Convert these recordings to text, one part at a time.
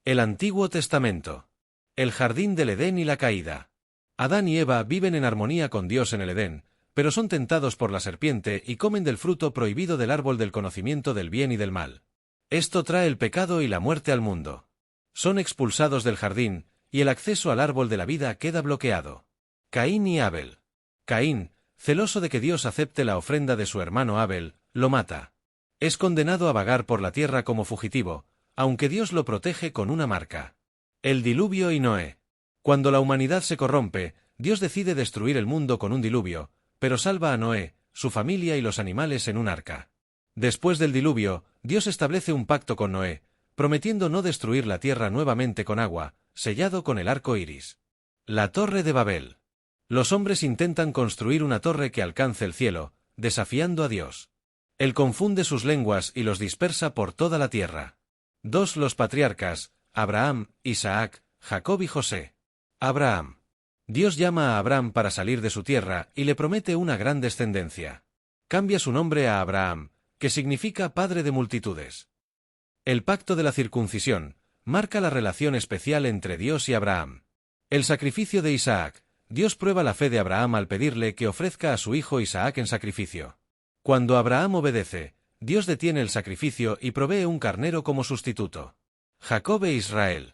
El Antiguo Testamento. El jardín del Edén y la caída. Adán y Eva viven en armonía con Dios en el Edén, pero son tentados por la serpiente y comen del fruto prohibido del árbol del conocimiento del bien y del mal. Esto trae el pecado y la muerte al mundo. Son expulsados del jardín, y el acceso al árbol de la vida queda bloqueado. Caín y Abel. Caín, celoso de que Dios acepte la ofrenda de su hermano Abel, lo mata. Es condenado a vagar por la tierra como fugitivo, aunque Dios lo protege con una marca. El diluvio y Noé. Cuando la humanidad se corrompe, Dios decide destruir el mundo con un diluvio, pero salva a Noé, su familia y los animales en un arca. Después del diluvio, Dios establece un pacto con Noé, prometiendo no destruir la tierra nuevamente con agua, sellado con el arco iris. La Torre de Babel. Los hombres intentan construir una torre que alcance el cielo, desafiando a Dios. Él confunde sus lenguas y los dispersa por toda la tierra. Los patriarcas, Abraham, Isaac, Jacob y José. Abraham. Dios llama a Abraham para salir de su tierra y le promete una gran descendencia. Cambia su nombre a Abraham, que significa padre de multitudes. El pacto de la circuncisión marca la relación especial entre Dios y Abraham. El sacrificio de Isaac. Dios prueba la fe de Abraham al pedirle que ofrezca a su hijo Isaac en sacrificio. Cuando Abraham obedece, Dios detiene el sacrificio y provee un carnero como sustituto. Jacob e Israel.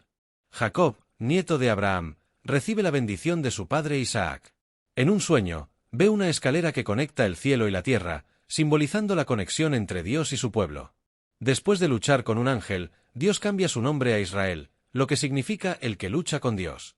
Jacob, nieto de Abraham, recibe la bendición de su padre Isaac. En un sueño, ve una escalera que conecta el cielo y la tierra, simbolizando la conexión entre Dios y su pueblo. Después de luchar con un ángel, Dios cambia su nombre a Israel, lo que significa el que lucha con Dios.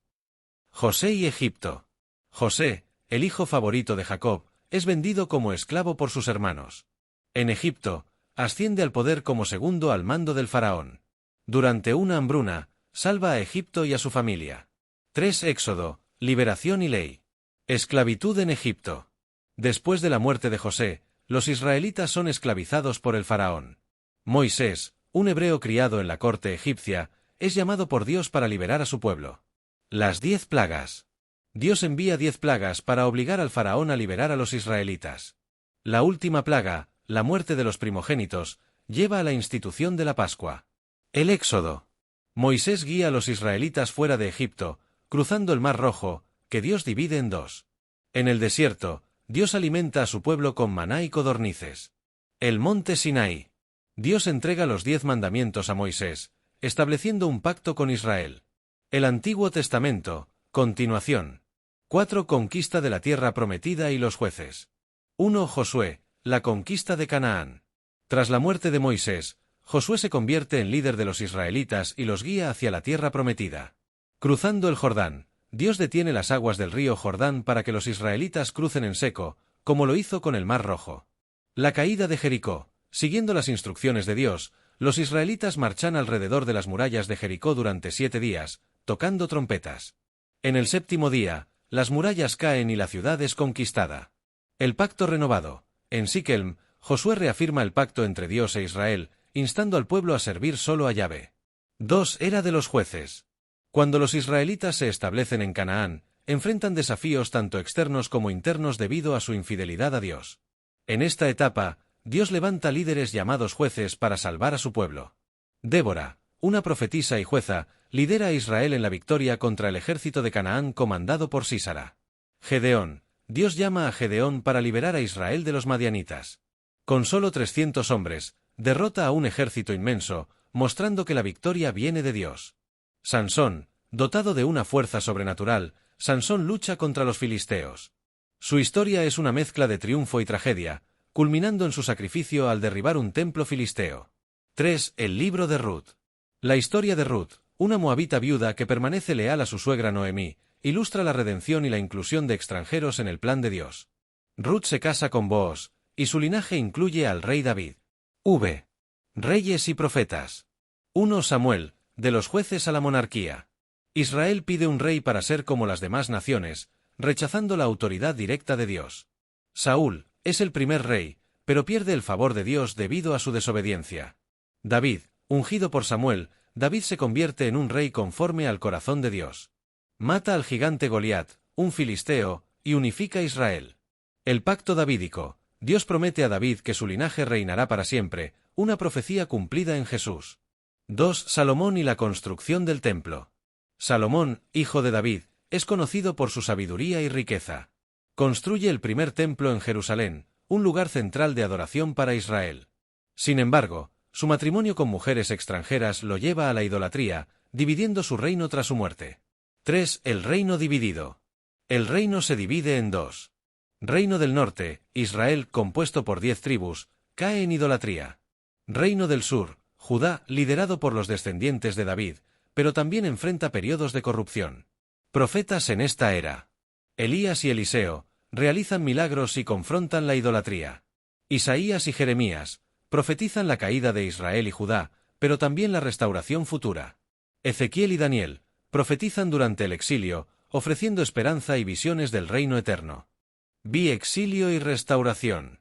José y Egipto. José, el hijo favorito de Jacob, es vendido como esclavo por sus hermanos. En Egipto, asciende al poder como segundo al mando del faraón. Durante una hambruna, salva a Egipto y a su familia. Éxodo, liberación y ley. Esclavitud en Egipto. Después de la muerte de José, los israelitas son esclavizados por el faraón. Moisés, un hebreo criado en la corte egipcia, es llamado por Dios para liberar a su pueblo. Las 10 plagas. Dios envía 10 plagas para obligar al faraón a liberar a los israelitas. La última plaga, la muerte de los primogénitos, lleva a la institución de la Pascua. El Éxodo. Moisés guía a los israelitas fuera de Egipto, cruzando el Mar Rojo, que Dios divide en dos. En el desierto, Dios alimenta a su pueblo con maná y codornices. El monte Sinaí. Dios entrega los 10 mandamientos a Moisés, estableciendo un pacto con Israel. El Antiguo Testamento, continuación. 4 Conquista de la tierra prometida y los jueces. 1 Josué, la conquista de Canaán. Tras la muerte de Moisés, Josué se convierte en líder de los israelitas y los guía hacia la tierra prometida. Cruzando el Jordán, Dios detiene las aguas del río Jordán para que los israelitas crucen en seco, como lo hizo con el Mar Rojo. La caída de Jericó. Siguiendo las instrucciones de Dios, los israelitas marchan alrededor de las murallas de Jericó durante 7 días, tocando trompetas. En el 7º día, las murallas caen y la ciudad es conquistada. El pacto renovado. En Siquem, Josué reafirma el pacto entre Dios e Israel, instando al pueblo a servir solo a Yahvé. Era de los jueces. Cuando los israelitas se establecen en Canaán, enfrentan desafíos tanto externos como internos debido a su infidelidad a Dios. En esta etapa, Dios levanta líderes llamados jueces para salvar a su pueblo. Débora, una profetisa y jueza, lidera a Israel en la victoria contra el ejército de Canaán comandado por Sísara. Gedeón. Dios llama a Gedeón para liberar a Israel de los madianitas. Con solo 300 hombres, derrota a un ejército inmenso, mostrando que la victoria viene de Dios. Sansón, dotado de una fuerza sobrenatural, Sansón lucha contra los filisteos. Su historia es una mezcla de triunfo y tragedia, culminando en su sacrificio al derribar un templo filisteo. El libro de Ruth. La historia de Ruth, una moabita viuda que permanece leal a su suegra Noemí, ilustra la redención y la inclusión de extranjeros en el plan de Dios. Ruth se casa con Booz, y su linaje incluye al rey David. Reyes y profetas. 1 Samuel, de los jueces a la monarquía. Israel pide un rey para ser como las demás naciones, rechazando la autoridad directa de Dios. Saúl es el primer rey, pero pierde el favor de Dios debido a su desobediencia. David, ungido por Samuel, David se convierte en un rey conforme al corazón de Dios. Mata al gigante Goliat, un filisteo, y unifica a Israel. El pacto davídico. Dios promete a David que su linaje reinará para siempre, una profecía cumplida en Jesús. 2. Salomón y la construcción del templo. Salomón, hijo de David, es conocido por su sabiduría y riqueza. Construye el primer templo en Jerusalén, un lugar central de adoración para Israel. Sin embargo, su matrimonio con mujeres extranjeras lo lleva a la idolatría, dividiendo su reino tras su muerte. 3. El reino dividido. El reino se divide en dos. Reino del norte, Israel, compuesto por 10 tribus, cae en idolatría. Reino del sur, Judá, liderado por los descendientes de David, pero también enfrenta periodos de corrupción. Profetas en esta era. Elías y Eliseo realizan milagros y confrontan la idolatría. Isaías y Jeremías profetizan la caída de Israel y Judá, pero también la restauración futura. Ezequiel y Daniel profetizan durante el exilio, ofreciendo esperanza y visiones del reino eterno. Exilio y restauración.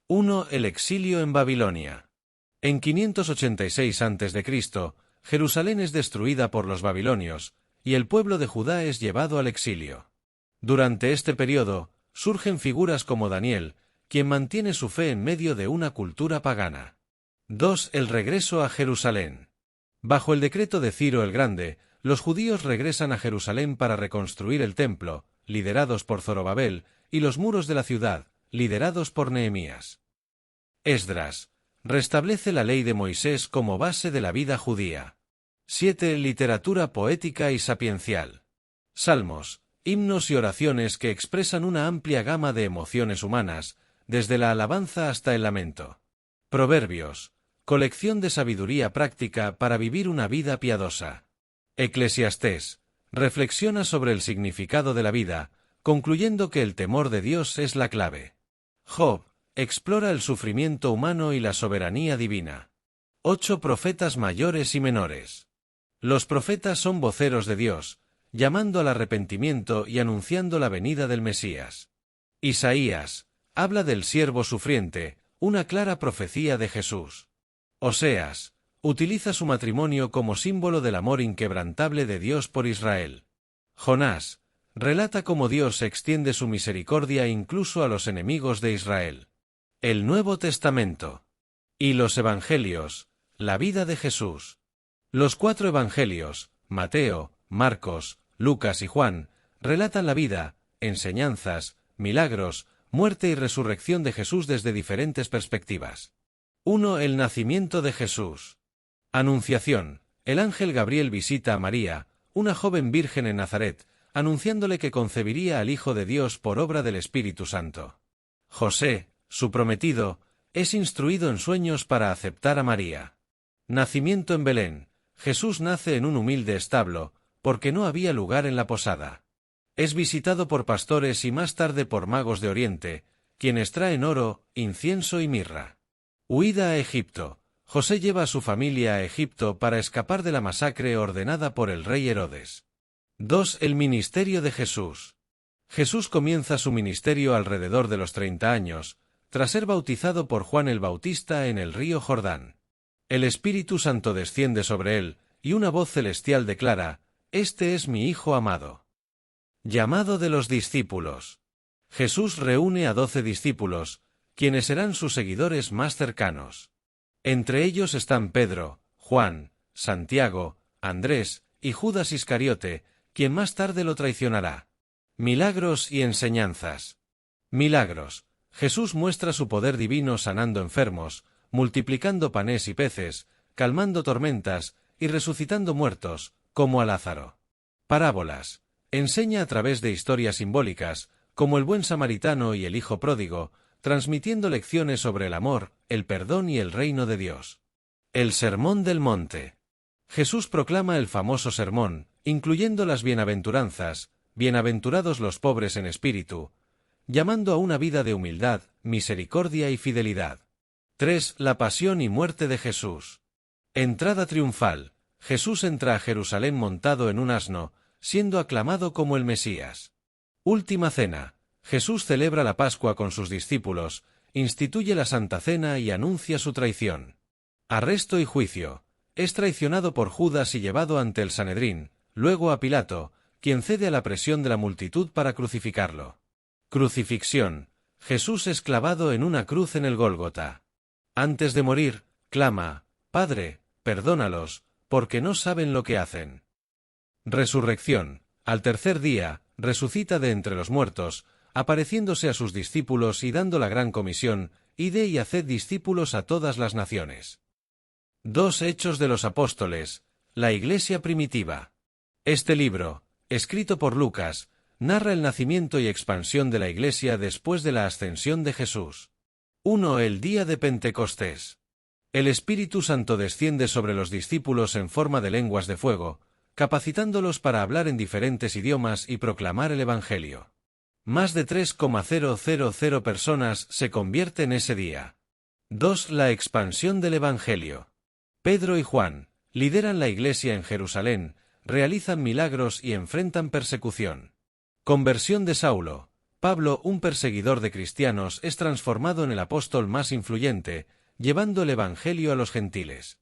1. El exilio en Babilonia. En 586 a.C., Jerusalén es destruida por los babilonios, y el pueblo de Judá es llevado al exilio. Durante este periodo, surgen figuras como Daniel, quien mantiene su fe en medio de una cultura pagana. 2. El regreso a Jerusalén. Bajo el decreto de Ciro el Grande, los judíos regresan a Jerusalén para reconstruir el templo, liderados por Zorobabel, y los muros de la ciudad, liderados por Nehemías. Esdras restablece la ley de Moisés como base de la vida judía. 7. Literatura poética y sapiencial. Salmos, himnos y oraciones que expresan una amplia gama de emociones humanas, desde la alabanza hasta el lamento. Proverbios, colección de sabiduría práctica para vivir una vida piadosa. Eclesiastés, reflexiona sobre el significado de la vida, concluyendo que el temor de Dios es la clave. Job, explora el sufrimiento humano y la soberanía divina. 8. Profetas mayores y menores. Los profetas son voceros de Dios, llamando al arrepentimiento y anunciando la venida del Mesías. Isaías habla del siervo sufriente, una clara profecía de Jesús. Oseas utiliza su matrimonio como símbolo del amor inquebrantable de Dios por Israel. Jonás relata cómo Dios extiende su misericordia incluso a los enemigos de Israel. El Nuevo Testamento. Y los Evangelios, la vida de Jesús. Los 4 Evangelios, Mateo, Marcos, Lucas y Juan, relatan la vida, enseñanzas, milagros, muerte y resurrección de Jesús desde diferentes perspectivas. 1. El nacimiento de Jesús. Anunciación. El ángel Gabriel visita a María, una joven virgen en Nazaret, anunciándole que concebiría al Hijo de Dios por obra del Espíritu Santo. José, su prometido, es instruido en sueños para aceptar a María. Nacimiento en Belén. Jesús nace en un humilde establo, porque no había lugar en la posada. Es visitado por pastores y más tarde por magos de Oriente, quienes traen oro, incienso y mirra. Huida a Egipto. José lleva a su familia a Egipto para escapar de la masacre ordenada por el rey Herodes. 2. El ministerio de Jesús. Jesús comienza su ministerio alrededor de los 30 años, tras ser bautizado por Juan el Bautista en el río Jordán. El Espíritu Santo desciende sobre él, y una voz celestial declara: «Este es mi Hijo amado». Llamado de los discípulos. Jesús reúne a 12 discípulos, quienes serán sus seguidores más cercanos. Entre ellos están Pedro, Juan, Santiago, Andrés y Judas Iscariote, quien más tarde lo traicionará. Milagros y enseñanzas. Milagros. Jesús muestra su poder divino sanando enfermos, multiplicando panes y peces, calmando tormentas y resucitando muertos, como a Lázaro. Parábolas. Enseña a través de historias simbólicas, como el buen samaritano y el hijo pródigo, transmitiendo lecciones sobre el amor, el perdón y el reino de Dios. El Sermón del Monte. Jesús proclama el famoso sermón, incluyendo las bienaventuranzas, bienaventurados los pobres en espíritu, llamando a una vida de humildad, misericordia y fidelidad. 3. La pasión y muerte de Jesús. Entrada triunfal. Jesús entra a Jerusalén montado en un asno, siendo aclamado como el Mesías. Última cena. Jesús celebra la Pascua con sus discípulos, instituye la Santa Cena y anuncia su traición. Arresto y juicio. Es traicionado por Judas y llevado ante el Sanedrín, luego a Pilato, quien cede a la presión de la multitud para crucificarlo. Crucifixión. Jesús es clavado en una cruz en el Gólgota. Antes de morir, clama: «Padre, perdónalos, porque no saben lo que hacen. Resurrección. Al tercer día, resucita de entre los muertos, apareciéndose a sus discípulos y dando la gran comisión: id y haced discípulos a todas las naciones. 2 Hechos de los Apóstoles. La Iglesia primitiva. Este libro, escrito por Lucas, narra el nacimiento y expansión de la Iglesia después de la ascensión de Jesús. 1. El día de Pentecostés. El Espíritu Santo desciende sobre los discípulos en forma de lenguas de fuego, capacitándolos para hablar en diferentes idiomas y proclamar el Evangelio. Más de 3,000 personas se convierten ese día. 2. La expansión del Evangelio. Pedro y Juan lideran la Iglesia en Jerusalén, realizan milagros y enfrentan persecución. Conversión de Saulo. Pablo, un perseguidor de cristianos, es transformado en el apóstol más influyente, llevando el Evangelio a los gentiles.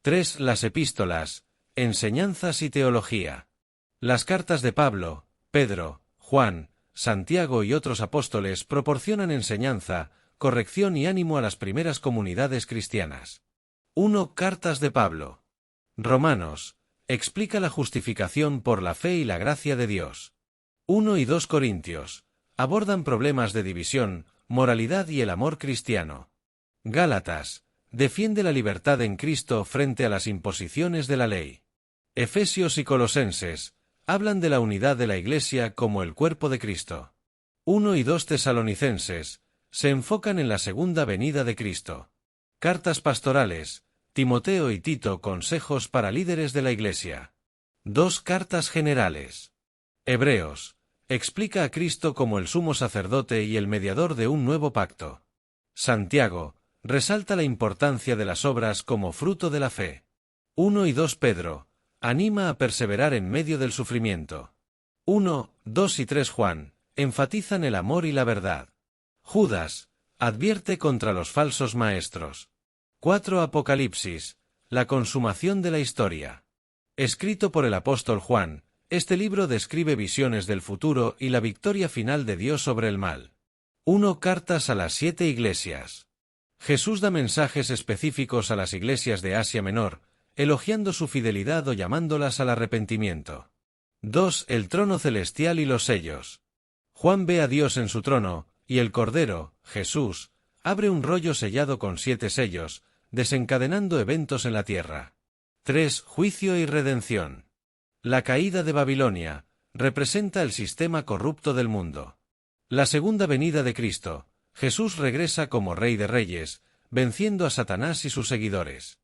3. Las epístolas, enseñanzas y teología. Las cartas de Pablo, Pedro, Juan, Santiago y otros apóstoles proporcionan enseñanza, corrección y ánimo a las primeras comunidades cristianas. 1. Cartas de Pablo. Romanos. Explica la justificación por la fe y la gracia de Dios. 1 y 2 Corintios. Abordan problemas de división, moralidad y el amor cristiano. Gálatas. Defiende la libertad en Cristo frente a las imposiciones de la ley. Efesios y Colosenses. Hablan de la unidad de la Iglesia como el cuerpo de Cristo. 1 y 2 Tesalonicenses. Se enfocan en la segunda venida de Cristo. Cartas pastorales. Timoteo y Tito, consejos para líderes de la Iglesia. 2 Cartas generales. Hebreos. Explica a Cristo como el sumo sacerdote y el mediador de un nuevo pacto. Santiago. Resalta la importancia de las obras como fruto de la fe. 1 y 2 Pedro. Anima a perseverar en medio del sufrimiento. 1, 2 y 3 Juan. Enfatizan el amor y la verdad. Judas. Advierte contra los falsos maestros. 4 Apocalipsis. La consumación de la historia. Escrito por el apóstol Juan, este libro describe visiones del futuro y la victoria final de Dios sobre el mal. 1 Cartas a las 7 iglesias. Jesús da mensajes específicos a las iglesias de Asia Menor, elogiando su fidelidad o llamándolas al arrepentimiento. 2 El trono celestial y los sellos. Juan ve a Dios en su trono, y el Cordero, Jesús, abre un rollo sellado con 7 sellos, desencadenando eventos en la tierra. 3 Juicio y redención. La caída de Babilonia representa el sistema corrupto del mundo. La segunda venida de Cristo. Jesús regresa como Rey de Reyes, venciendo a Satanás y sus seguidores.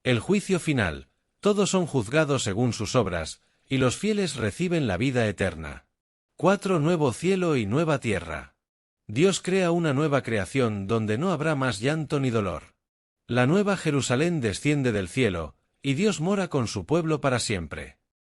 El juicio final. Todos son juzgados según sus obras, y los fieles reciben la vida eterna. 4 Nuevo cielo y nueva tierra. Dios crea una nueva creación donde no habrá más llanto ni dolor. La nueva Jerusalén desciende del cielo, y Dios mora con su pueblo para siempre.